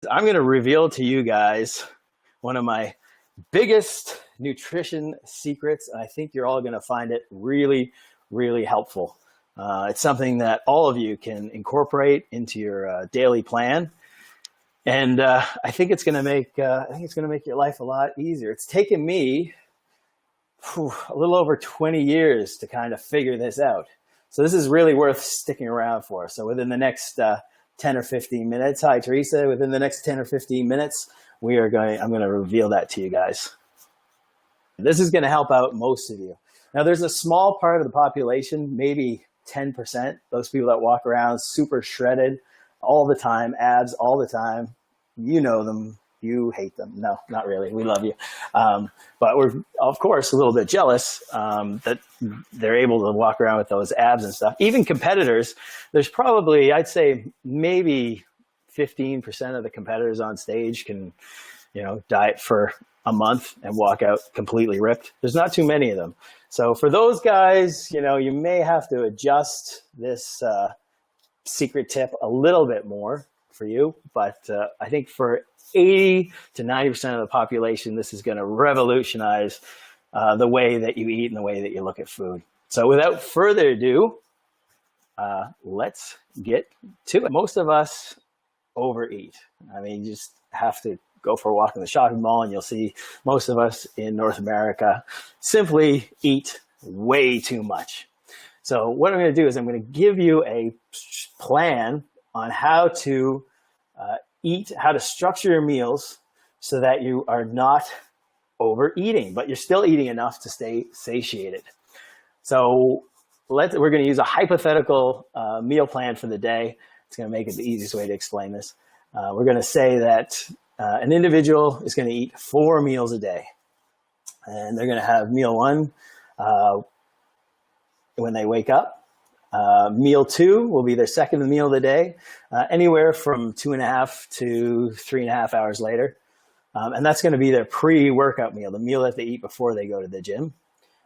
I'm going to reveal to you guys one of my biggest nutrition secrets. And I think you're all going to find it really, really helpful. It's something that all of you can incorporate into your daily plan. And I think it's going to make your life a lot easier. It's taken me a little over 20 years to kind of figure this out. So this is really worth sticking around for. So within the next 10 or 15 minutes, hi Teresa, within the next 10 or 15 minutes, I'm going to reveal that to you guys. This is going to help out most of you. Now there's a small part of the population, maybe 10%, those people that walk around super shredded all the time, abs all the time. You know them. You hate them. No, not really. We love you. But we're, of course, a little bit jealous that they're able to walk around with those abs and stuff. Even competitors, there's probably, I'd say, maybe 15% of the competitors on stage can, diet for a month and walk out completely ripped. There's not too many of them. So for those guys, you may have to adjust this secret tip a little bit more for you. But I think for 80 to 90% of the population, this is going to revolutionize the way that you eat and the way that you look at food. So without further ado, let's get to it. Most of us overeat. I mean, you just have to go for a walk in the shopping mall and you'll see most of us in North America simply eat way too much. So what I'm going to do is I'm going to give you a plan on how to eat, how to structure your meals so that you are not overeating, but you're still eating enough to stay satiated. So we're going to use a hypothetical meal plan for the day. It's going to make it the easiest way to explain this. We're going to say that an individual is going to eat 4 meals a day. And they're going to have meal 1 when they wake up. Meal 2 will be their second meal of the day, anywhere from 2.5 to 3.5 hours later. And that's going to be their pre-workout meal, the meal that they eat before they go to the gym.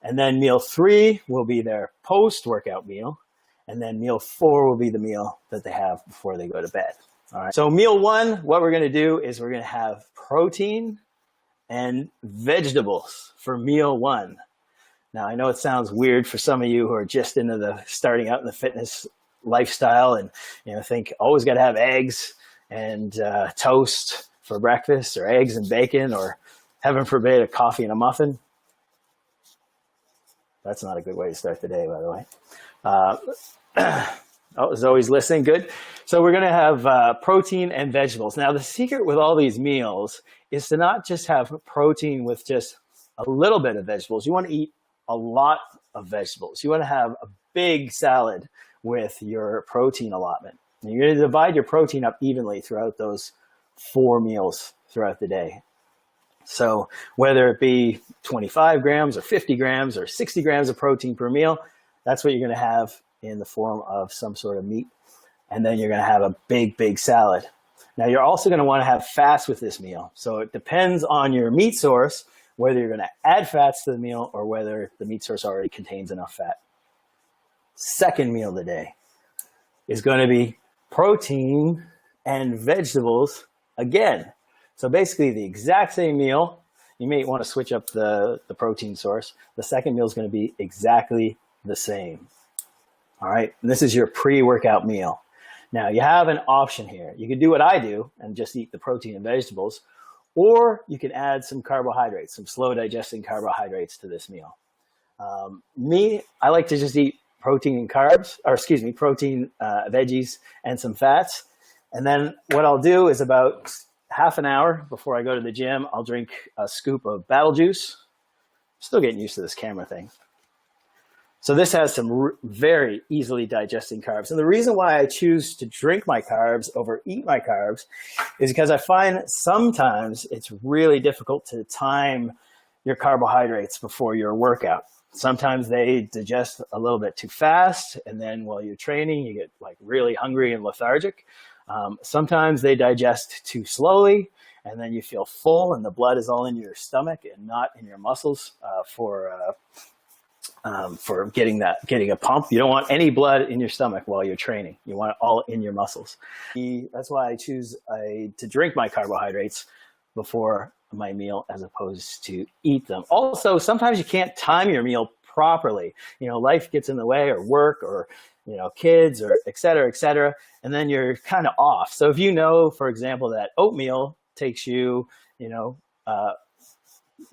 And then meal 3 will be their post-workout meal. And then meal 4 will be the meal that they have before they go to bed. All right. So meal 1, what we're going to do is we're going to have protein and vegetables for meal 1. Now, I know it sounds weird for some of you who are just into the starting out in the fitness lifestyle and think always got to have eggs and toast for breakfast, or eggs and bacon, or heaven forbid a coffee and a muffin. That's not a good way to start the day, by the way. Is always listening. Good. So we're going to have protein and vegetables. Now, the secret with all these meals is to not just have protein with just a little bit of vegetables. You want to eat a lot of vegetables. You want to have a big salad with your protein allotment. And you're going to divide your protein up evenly throughout those 4 meals throughout the day. So whether it be 25 grams or 50 grams or 60 grams of protein per meal, that's what you're going to have in the form of some sort of meat. And then you're going to have a big, big salad. Now, you're also going to want to have fats with this meal. So it depends on your meat source, whether you're going to add fats to the meal or whether the meat source already contains enough fat. Second meal of the day is going to be protein and vegetables again. So basically the exact same meal. You may want to switch up the protein source. The second meal is going to be exactly the same. All right, and this is your pre-workout meal. Now, you have an option here. You can do what I do and just eat the protein and vegetables, or you can add some carbohydrates, some slow digesting carbohydrates to this meal. I like to just eat protein, veggies, and some fats. And then what I'll do is about half an hour before I go to the gym, I'll drink a scoop of battle juice. Still getting used to this camera thing. So this has some very easily digesting carbs. And the reason why I choose to drink my carbs over eat my carbs is because I find sometimes it's really difficult to time your carbohydrates before your workout. Sometimes they digest a little bit too fast, and then while you're training, you get like really hungry and lethargic. Sometimes they digest too slowly, and then you feel full and the blood is all in your stomach and not in your muscles for for getting a pump. You don't want any blood in your stomach while you're training. You want it all in your muscles. That's why I choose to drink my carbohydrates before my meal as opposed to eat them. Also, sometimes you can't time your meal properly. Life gets in the way, or work, or kids, or et cetera, and then you're kind of off. So if for example, that oatmeal takes you,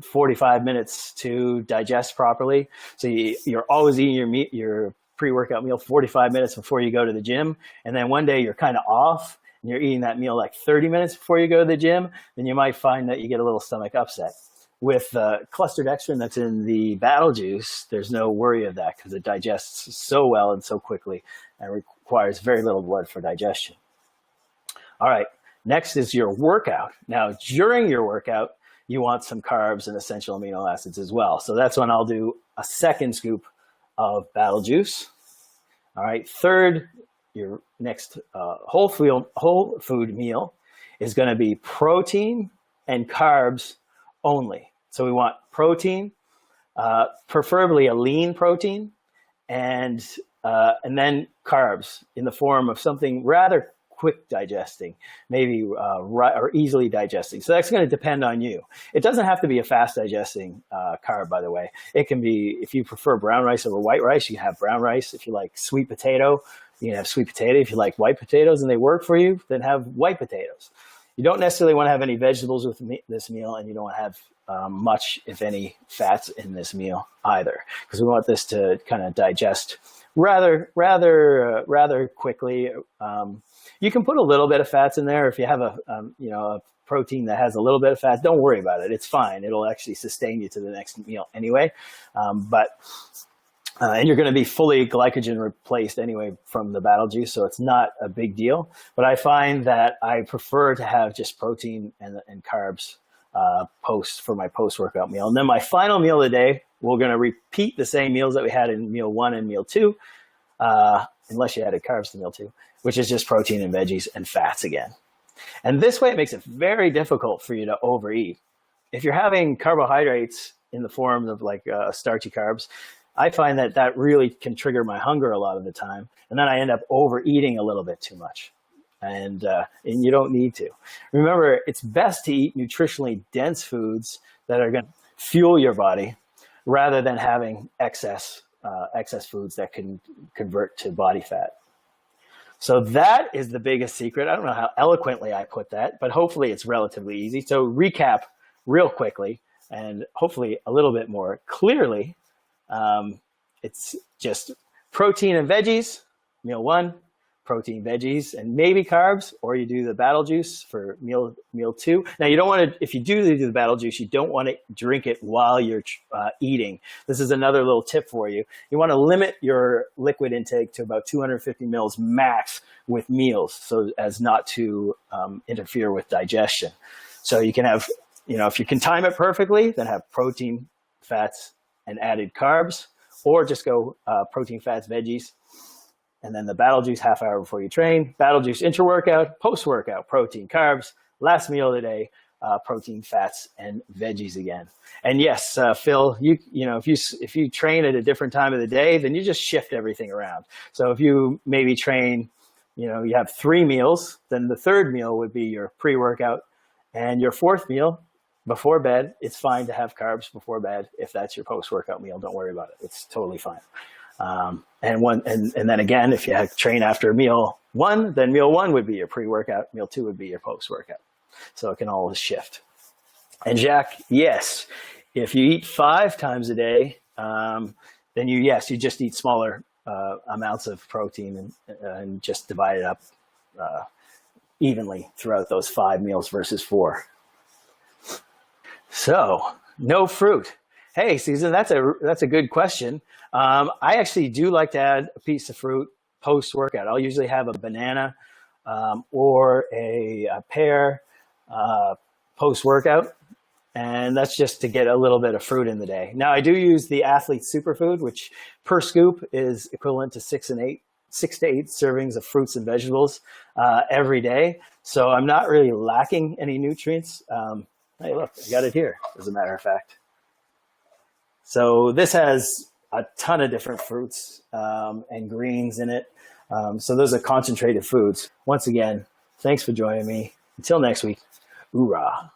45 minutes to digest properly. So you're always eating your pre-workout meal 45 minutes before you go to the gym. And then one day you're kind of off and you're eating that meal like 30 minutes before you go to the gym. Then you might find that you get a little stomach upset. With clustered dextrin that's in the battle juice, there's no worry of that because it digests so well and so quickly and requires very little blood for digestion. All right, next is your workout. Now, during your workout, you want some carbs and essential amino acids as well. So that's when I'll do a second scoop of battle juice. All right, third, your next whole food meal is going to be protein and carbs only. So we want protein, preferably a lean protein, and then carbs in the form of something rather quick digesting, maybe or easily digesting. So that's going to depend on you. It doesn't have to be a fast digesting carb, by the way. It can be, if you prefer brown rice over white rice, you can have brown rice. If you like sweet potato, you can have sweet potato. If you like white potatoes and they work for you, then have white potatoes. You don't necessarily want to have any vegetables with this meal, and you don't want to have much, if any, fats in this meal either, because we want this to kind of digest rather quickly. You can put a little bit of fats in there if you have a protein that has a little bit of fat. Don't worry about it; it's fine. It'll actually sustain you to the next meal anyway. And you're going to be fully glycogen replaced anyway from the battle juice, so it's not a big deal. But I find that I prefer to have just protein and carbs for my post-workout meal. And then my final meal of the day, we're going to repeat the same meals that we had in meal 1 and meal 2, unless you added carbs to meal 2, which is just protein and veggies and fats again. And this way it makes it very difficult for you to overeat. If you're having carbohydrates in the form of like starchy carbs, I find that really can trigger my hunger a lot of the time. And then I end up overeating a little bit too much. And you don't need to. Remember, it's best to eat nutritionally dense foods that are going to fuel your body rather than having excess foods that can convert to body fat. So that is the biggest secret. I don't know how eloquently I put that, but hopefully it's relatively easy. So recap real quickly and hopefully a little bit more clearly. It's just protein and veggies, meal 1, protein, veggies, and maybe carbs, or you do the battle juice for meal 2. Now you don't want to, if you do the battle juice, you don't want to drink it while you're eating. This is another little tip for you. You want to limit your liquid intake to about 250 mils max with meals, so as not to interfere with digestion. So you can have, if you can time it perfectly, then have protein, fats, and added carbs, or just go protein, fats, veggies, and then the battle juice half hour before you train, battle juice intra-workout, post-workout, protein, carbs, last meal of the day, protein, fats, and veggies again. And yes, Phil, if you train at a different time of the day, then you just shift everything around. So if you maybe train, you have 3 meals, then the third meal would be your pre-workout, and your fourth meal before bed, it's fine to have carbs before bed. If that's your post-workout meal, don't worry about it. It's totally fine. And then again, if you train after meal 1, then meal 1 would be your pre-workout. Meal 2 would be your post-workout. So it can always shift. And Jack, yes, if you eat 5 times a day, then you just eat smaller amounts of protein and just divide it up evenly throughout those 5 meals versus 4. So, no fruit. Hey, Susan, that's a good question. I actually do like to add a piece of fruit post-workout. I'll usually have a banana or a pear post-workout, and that's just to get a little bit of fruit in the day. Now, I do use the Athlete Superfood, which per scoop is equivalent to 6 to 8 servings of fruits and vegetables every day. So I'm not really lacking any nutrients. Hey, look, I got it here, as a matter of fact. So this has a ton of different fruits and greens in it. So those are concentrated foods. Once again, thanks for joining me. Until next week, hoorah.